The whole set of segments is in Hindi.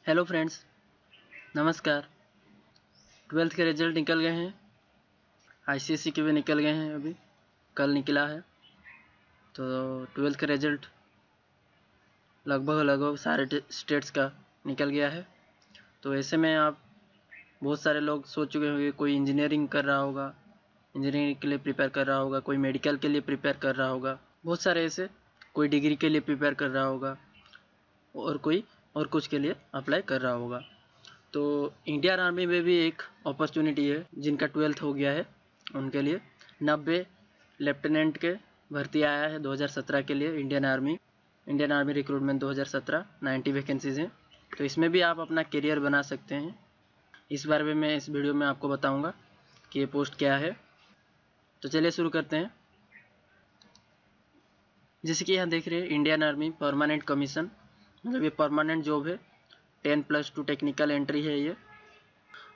हेलो फ्रेंड्स, नमस्कार। 12th के रिजल्ट निकल गए हैं। आईसीएसई के भी निकल गए हैं, अभी कल निकला है। तो 12th का रिजल्ट लगभग सारे स्टेट्स का निकल गया है। तो ऐसे में आप बहुत सारे लोग सोच चुके होंगे, कोई इंजीनियरिंग कर रहा होगा, इंजीनियरिंग के लिए प्रिपेयर कर रहा होगा, कोई मेडिकल के लिए प्रिपेयर कर रहा होगा, बहुत सारे ऐसे, कोई डिग्री के लिए प्रिपेयर कर रहा होगा और कोई और कुछ के लिए अप्लाई कर रहा होगा। तो इंडियन आर्मी में भी एक अपॉर्चुनिटी है, जिनका 12th हो गया है उनके लिए 90 लेफ्टिनेंट के भर्ती आया है 2017 के लिए। इंडियन आर्मी रिक्रूटमेंट 2017 90 वैकेंसीज हैं। तो इसमें भी आप अपना करियर बना सकते हैं। इस बारे में मैं इस वीडियो में आपको बताऊंगा कि ये पोस्ट क्या है। तो चलिए शुरू करते हैं। जैसे कि यहाँ देख रहे हैं, इंडियन आर्मी परमानेंट कमीशन, मतलब ये परमानेंट जॉब है। 10+2 टेक्निकल एंट्री है ये।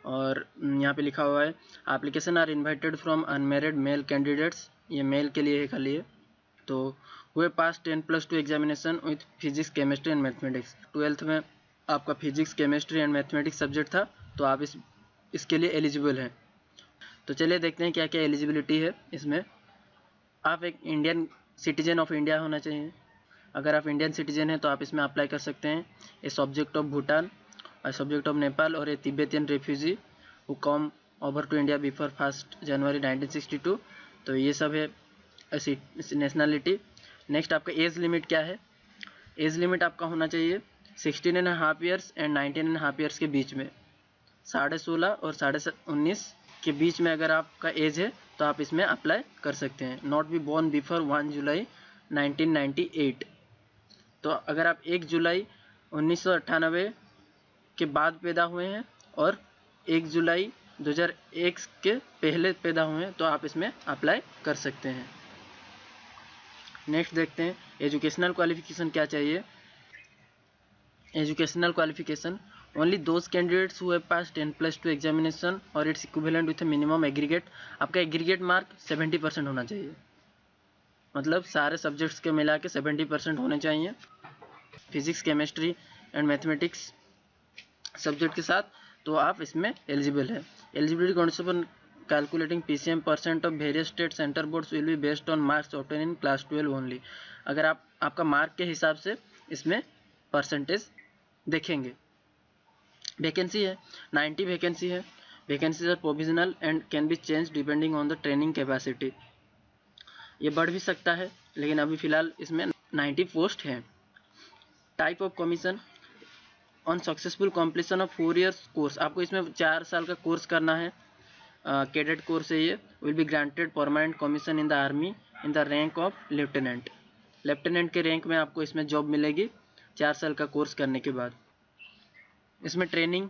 और यहाँ पे लिखा हुआ है application are invited from unmarried male candidates. ये मेल के लिए है खाली है। तो who pass 10+2 examination with physics chemistry and mathematics. 12th में आपका physics chemistry and mathematics subject था, तो आप इसके लिए एलिजिबल हैं। तो चलिए देखते हैं क्या क्या एलिजिबिलिटी है इसमें। आप एक इंडियन सिटीजन ऑफ इंडिया होना चाहिए। अगर आप इंडियन सिटीजन हैं तो आप इसमें अप्लाई कर सकते हैं। A subject of Bhutan, a subject of Nepal or a Tibetan refugee who come over to India before 1st January 1962। तो ये सब है नेशनलिटी। नेक्स्ट आपका एज लिमिट क्या है। एज लिमिट आपका होना चाहिए 16.5 ईयर्स एंड 19.5 ईयर्स के बीच में। 16.5 और 19.5 के बीच में अगर आपका एज है तो आप इसमें अप्लाई कर सकते हैं। नॉट बी बोर्न बिफोर 1 जुलाई 1998। तो अगर आप 1 जुलाई 1998 के बाद पैदा हुए हैं और 1 जुलाई 2001 के पहले पैदा हुए हैं तो आप इसमें अप्लाई कर सकते हैं। नेक्स्ट देखते हैं एजुकेशनल क्वालिफिकेशन क्या चाहिए। Educational qualification only those candidates who have pass 10+2 examination और it's equivalent with minimum aggregate. आपका एग्रीगेट मार्क 70% होना चाहिए, मतलब सारे सब्जेक्ट्स के मिला के 70% होने चाहिए physics chemistry and mathematics subject के साथ। तो आप इसमें एलिजिबल है। Eligibility condition for calculating PCM percent of various state centre boards will be based on marks obtain in class 12 only. अगर आपका मार्क के हिसाब से इसमें परसेंटेज देखेंगे। वैकेंसी है 90 वैकेंसी है। Vacancies are provisional and can be change depending on the training capacity. ये बढ़ भी सकता है, लेकिन अभी फिलहाल इसमें 90 पोस्ट हैं। Type of commission on successful completion of 4 years course. आपको इसमें 4 साल का कोर्स करना है। कैडेट कोर्स है ये। Will be granted permanent commission in the army in the rank of lieutenant. Lieutenant के रैंक में आपको इसमें जॉब मिलेगी 4 साल का कोर्स करने के बाद। इसमें training,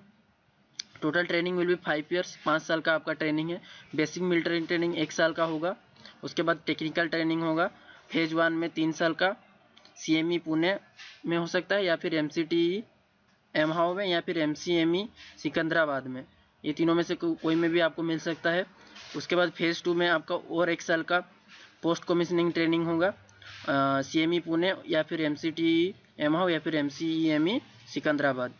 total training will be 5 years. 5 साल का आपका ट्रेनिंग है। बेसिक मिलिट्री ट्रेनिंग 1 साल का होगा। उसके बाद टेक्निकल ट्रेनिंग होगा फेज 1 में 3 साल का। CME पुणे में हो सकता है, या फिर MCTE एमहाओ में, या फिर MCME सिकंदराबाद में। ये तीनों में से कोई में भी आपको मिल सकता है। उसके बाद फेज़ 2 में आपका और 1 साल का पोस्ट कमीशनिंग ट्रेनिंग होगा CME पुणे, या फिर MCTE एमहाओ, या फिर MCEME सिकंदराबाद।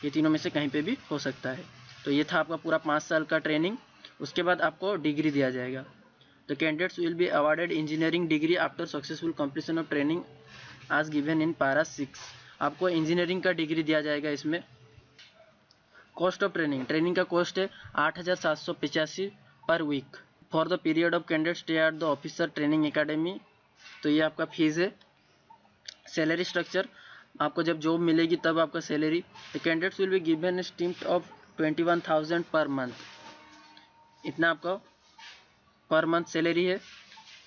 ये तीनों में से कहीं पे भी हो सकता है। तो ये था आपका पूरा 5 साल का ट्रेनिंग। उसके बाद आपको डिग्री दिया जाएगा। The candidates will be awarded engineering degree after successful completion of training as given in para 6। आपको इंजीनियरिंग का डिग्री दिया जाएगा इसमें। कॉस्ट ऑफ ट्रेनिंग का कॉस्ट है 8,785 per week for the period of candidate stay at the officer training academy. तो ये आपका फीस है। सैलरी स्ट्रक्चर, आपको जब जॉब मिलेगी तब आपका salary. The candidates will be given stipend of 21,000 per month. इतना आपका पर मंथ सैलरी है।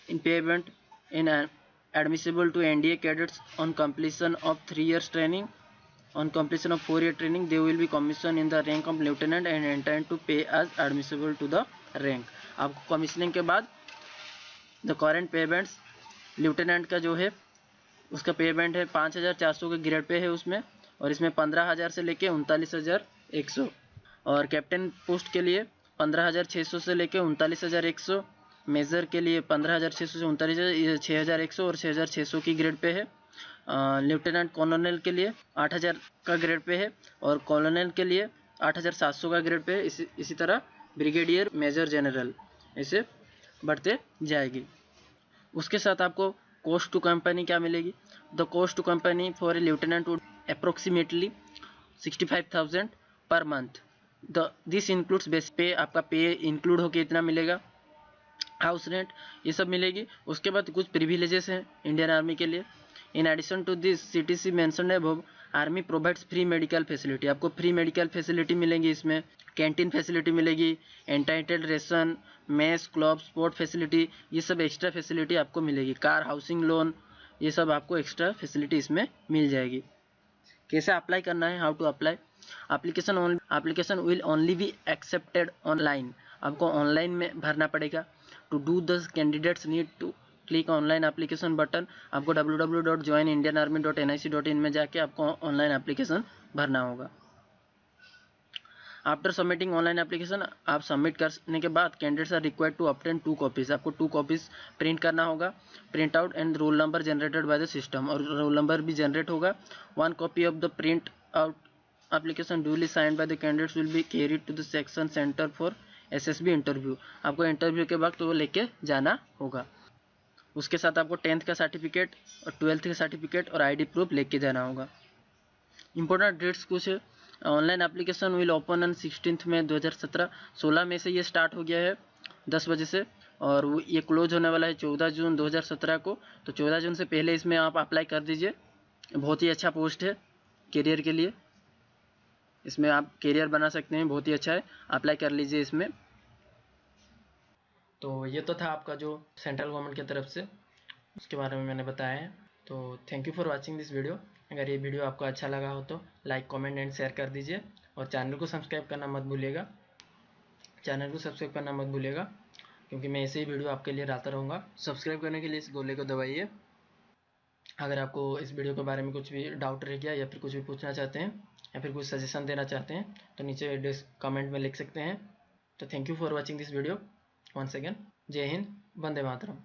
In payment in admissible to NDA cadets on completion of 3 years training. On completion of 4 year training, they will be commissioned in the rank of lieutenant and entitled to pay as admissible to the rank. आपको कमीशनिंग के बाद द करेंट पेमेंट्स, लिeutenant का जो है उसका पेमेंट है 5,400 के ग्रेड पे है उसमें, और इसमें 15,000 से लेके 39,100। और कैप्टन पोस्ट के लिए 15,600 से लेके 39,100। मेजर के लिए 15,600 से 39,600 और 6,600 की ग्रेड पे है। लेफ्टिनेंट कॉलोनल के लिए 8000 का ग्रेड पे है और कॉलोनल के लिए 8700 का ग्रेड पे है। इसी तरह ब्रिगेडियर, मेजर जनरल ऐसे बढ़ते जाएगी। उसके साथ आपको कोस्ट टू कंपनी क्या मिलेगी? The cost to company for a lieutenant would approximately 65,000 per month. This includes base पे, आपका पे इंक्लूड होकर इतना मिलेगा, हाउस रेंट ये सब मिलेगी। उसके बाद कुछ प्रिविलेजेस हैं इंडियन आर्मी के लिए। In addition to this CTC mentioned above, army provides free medical facility. आपको फ्री मेडिकल फैसिलिटी मिलेंगी, इसमें कैंटीन फैसिलिटी मिलेगी, entitled ration, mess, club, sport facility, ये सब एक्स्ट्रा फैसिलिटी आपको मिलेगी। कार, हाउसिंग लोन, ये सब आपको एक्स्ट्रा फैसिलिटी इसमें मिल जाएगी। कैसे अप्लाई करना है? How to apply? Application will only be accepted online. आपको ऑनलाइन में भरना पड़ेगा। To do the candidates need to click online application button. आपको www.joinindianarmy.nic.in में जाके आपको ऑनलाइन एप्लीकेशन भरना होगा। आफ्टर सबमिटिंग ऑनलाइन एप्लीकेशन, आप सबमिट करने के बाद candidates are required to obtain 2 copies. आपको 2 कॉपीज प्रिंट करना होगा। Print out and roll number generated by the system, और रोल नंबर भी जनरेट होगा। 1 copy of the print out application duly signed by the candidates will be carried to the section centre for SSB interview. आपको इंटरव्यू के वक्त वो लेके जाना होगा। उसके साथ आपको 10th का सर्टिफिकेट और 12th का सर्टिफिकेट और ID प्रूफ लेके जाना होगा। इंपॉर्टेंट डेट्स कुछ है। Online application will open on 16 मई 2017। 16 मई से ये स्टार्ट हो गया है 10 बजे से, और ये क्लोज होने वाला है 14 जून 2017 को। तो 14 जून से पहले इसमें आप अप्लाई कर दीजिए। बहुत ही अच्छा पोस्ट है करियर के लिए, इसमें आप करियर बना सकते हैं, बहुत ही अच्छा है, अप्लाई कर लीजिए इसमें। तो ये तो था आपका जो सेंट्रल गवर्नमेंट की तरफ से, उसके बारे में मैंने बताया है। तो thank you for watching this video. अगर ये वीडियो आपको अच्छा लगा हो तो लाइक, कमेंट एंड शेयर कर दीजिए, और चैनल को सब्सक्राइब करना मत भूलिएगा। क्योंकि मैं ऐसे ही वीडियो आपके लिए लाता रहूँगा। सब्सक्राइब करने के लिए इस गोले को दबाइए। अगर आपको इस वीडियो के बारे में कुछ भी डाउट रह गया, या फिर कुछ भी पूछना चाहते हैं, या फिर कुछ सजेशन देना चाहते हैं, तो नीचे कमेंट में लिख सकते हैं। तो thank you for watching this video once again। जय हिंद, वंदे मातरम।